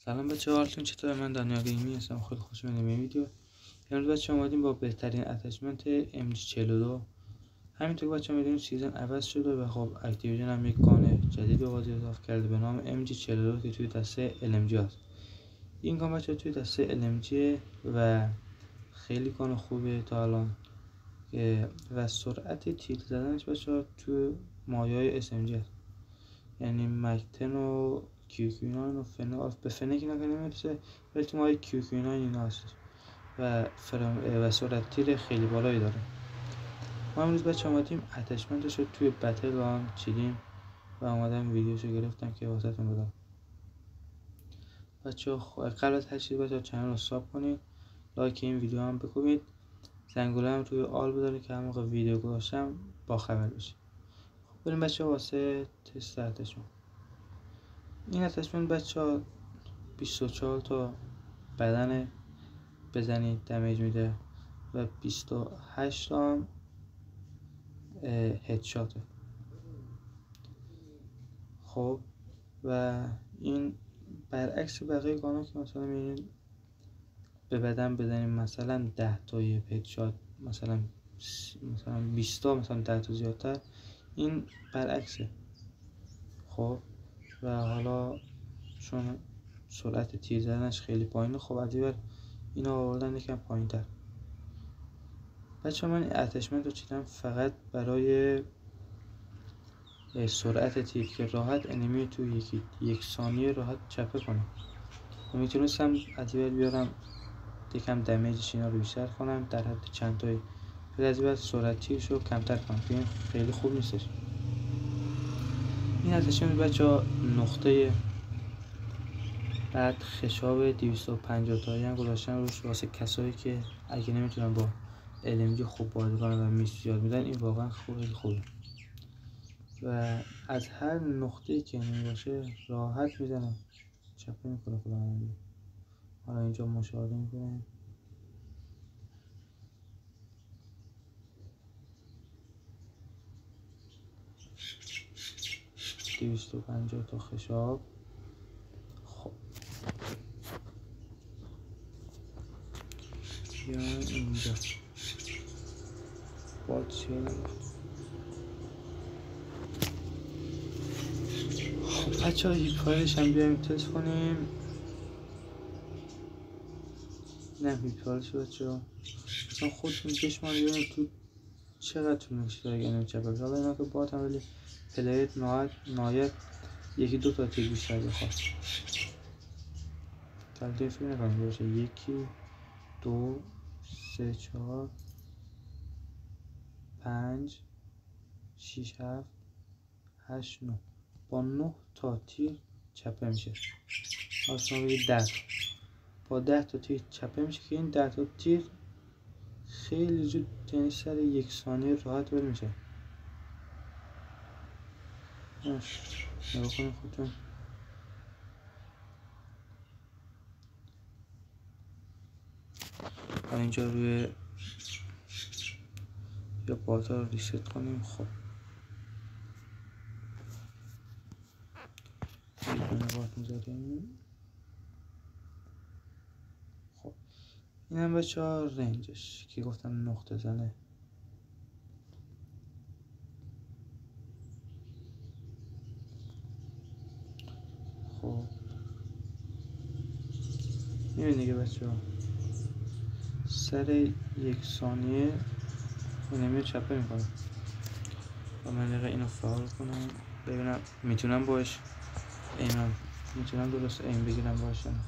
سلام بچه‌ها، حالتون چطوره؟ من دانیال گیمی هستم. خیلی خوش اومدید به ویدیو. امروز بچه‌ها اومدیم با بهترین اتچمنت MG42. همینطور که بچه‌ها می‌دونید سیزن عوض شده و خب اکتیویژن هم یک گان جدید به بازی اضافه کرده به نام MG42 که توی دسته LMG هست. این گان بچه‌ها توی دسته LMG و خیلی گان خوبه تا الان و سرعت تیر زدنش بچه‌ها توی مایه‌های SMG هست. یعنی مکتن و کیوکیناین و به فنک اینا که نمیرسه، ولی تو مایه کیوکیناین اینا هست و سرعت تیر خیلی بالایی داره. ما امروز بچه آمدیم اتچمنتش رو توی بتل با هم چیدیم و اومدم ویدیوشو گرفتم که واسهتون بدم. بچه قبل از هر چیز بچه چنل رو ساب کنید، لایک این ویدیو هم بکنید، زنگوله هم روی آل بذارید که هر موقع ویدیو گذاشتم با خبر بشید. خب بریم بچه واسه تست اتچمنت. این اتچمنت بچه 24 تا بدن بزنید دمیج میده و 28 تا هم هدشاته. خب و این برعکس بقیه گانا که مثلا میبینید به بدن بزنیم مثلا 10 تا هدشات، مثلا 20 تا، مثلا 10 تا زیادتر، این برعکسه. خب و حالا چون سرعت تیر زدنش خیلی پایینه، خب از این اینا آوردن یکم پایین تر. بچه من این اتچمنت رو چیدم فقط برای سرعت تیر که راحت انمی تو یک ثانیه راحت چپه کنم. میتونستم از این بیارم یکم دمیجش اینا رو بیشتر کنم در حد چند تایی، ولی از این سرعت تیرش رو کمتر کنم که این خیلی خوب نیستش. این اتچمنت بچه نقطه بعد خشاب 250 تایی هم گذاشتن روش واسه کسایی که اگه نمیتونن با LMG خوب بازی کنن و میس یاد میدن. این واقعا خیلی خوبه و از هر نقطه‌ای که انمی باشه راحت میزنم چپه میکنه خدا من. حالا اینجا مشاهده میکنم 250 تا خشاب. خب یا اینجا باتشل. خب بچه ها هیپایلش هم بیایم تست کنیم. نه هیپایلش بچه ها مثلا خودتون چشمان بیایم تو چقدر طول میکشه اگه اینو چپه بشه. حالا اینا که بات هم، ولی پلیت نهایت یکی دو تا تیر بیشتر بخواد. تلتیم فکر نکنم باشه. یکی دو سه چهار 5 6 7 8 9 با 9 تا تیر چپه میشه. اصلا بگید 10 با 10 تا تیر چپه میشه که این 10 تا تیر خیلی زود، یعنی سر یک ثانیه راحت ول میشه. نگاه کنید خودتون. اینجا روی یا باتا رو ریست کنیم. خب بات میذاریم. خب این هم بچه ها رنجش که گفتم نقطه زنه. خب میبینید دیگه بچه ها سر یک ثانیه اینمی چپه میکنم و من دقیقه اینو فعال کنم ببینم میتونم باش ایمم میتونم درست ایم بگیرم باشم.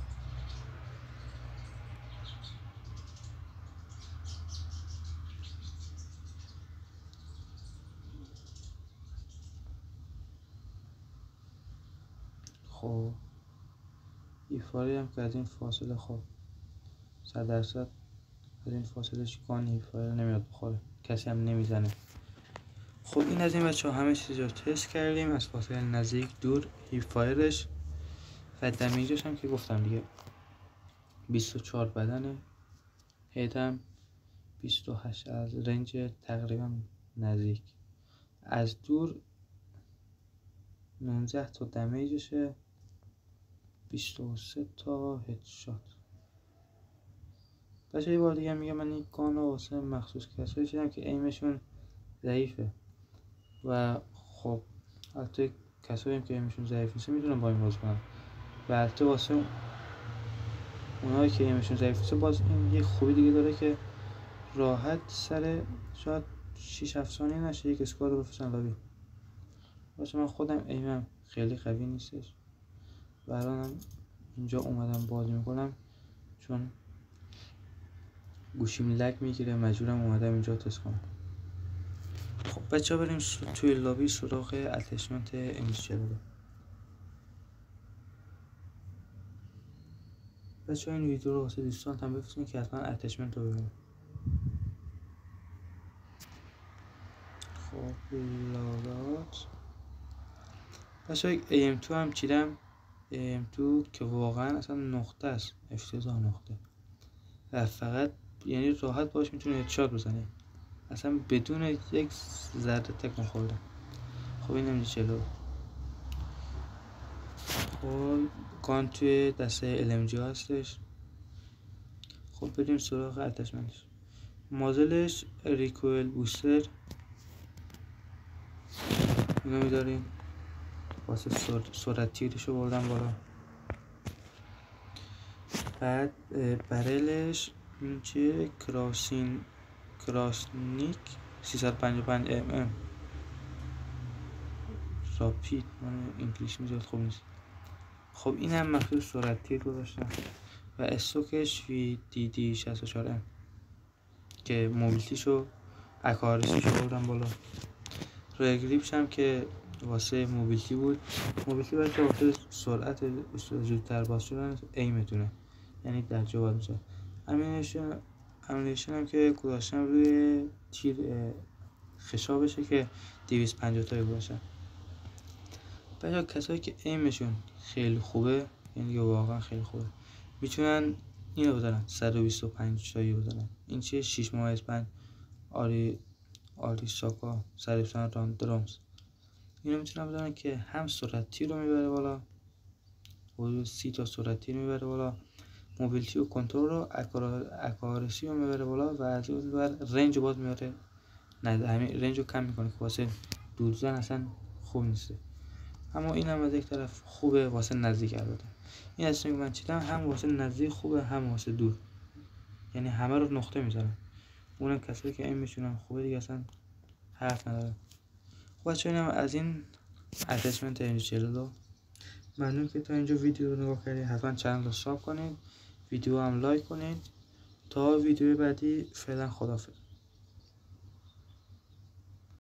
خب ایفاری هم که از این فاصله خب 100% از این فاصله گان ایفاری نمیاد بخوره، کسی هم نمیزنه. خب این از این بچه ها همه چیز رو تست کردیم، از فاصله نزدیک دور هیپفایرش و دمیجش هم که گفتم دیگه 24 بدنه، هیدم 28 از رنج تقریبا نزدیک، از دور 19 تا دمیجشه، 23 تا هدشات. بچه یه بار دیگه میگم من این گان رو واسه مخصوص کسایی چیدم که ایمشون ضعیفه و خب البته کسایی که ایمشون ضعیف نیست میتونن با این بازی کنن و البته واسه اونایی که ایمشون ضعیف نیست باز این یه خوبی دیگه داره که راحت سر شاید 6-7 ثانیه نشه یک اسکواد رو بفرستن لابی. باشه من خودم ایمم خیلی قوی نیستش و الانم اینجا اومدم بازی میکنم چون گوشیم لگ میگیره مجبورم اومدم اینجا تست کنم. خب بچه ها بریم توی لابی سراغ اتچمنت MG42. بچه ها این ویدیو رو واسه دوستان هم بفرستین که حتما اتچمنت رو ببینید. خب لاگات بچه های AM2 هم چیدم. AM2 که واقعا اصلا نقطه است، افتضاح نقطه و فقط یعنی راحت باش میتونه هدشات بزنه اصلا بدون یک ذره تکون خوردن. خب این MG40. خب گان توی دسته LMG هستش. خب بریم سراغ اتچمنتش. مازلش ریکویل بوستر اینو میداریم واسه سرعت تیرشو بردم بالا. بعد برلش این چیه کراسنیک 355 mm راپید، من انگلیش میزاد خوب نیست. خب این هم مخصوص سرعت تیر گذاشتم و استوکش VDD 64M که موبیلیتیشو اکارسیشو بردم بالا. رگریپش هم که واسه موبیلیتی بود. موبیلیتی باید واسه سرعت زودتر باز شدن ایمتونه، یعنی در جا باید میشه. امینیشن هم که گذاشتم روی تیر خشابشه که 250 تایی باشه. بچه‌ها کسایی که ایمشون خیلی خوبه یعنی واقعا خیلی خوبه میتونن اینو بزنن 125 تایی بزنن. این چیه 6.5 آریساکا 125 راند درامز. اینو میتونن بزنن که هم سرعت تیر رو میبره بالا، حدود 30 تا سرعت تیر میبره بالا، موبیلیتی و کنترل رو اکارسی رو میبره بالا و از اون ور رنج رو باز میاره، نه همین رنج رو کم میکنه که واسه دور زدن اصلا خوب نیسته. اما این هم از یک طرف خوبه واسه نزدیک. البته این اصلا که من چیدم هم واسه نزدیک خوبه هم واسه دور، یعنی همه رو نقطه میزنن. اونم کسایی که این میشونن خوبه دیگه اصلا حرف نداره. خب بچه اینم از این اتچمنت MG42. ممنون که تا اینجا ویدیو رو نگاه کردید. حتما چنل رو سابسکرایب کنید، ویدیو هم لایک کنید. تا ویدیو بعدی فعلا خداحافظ.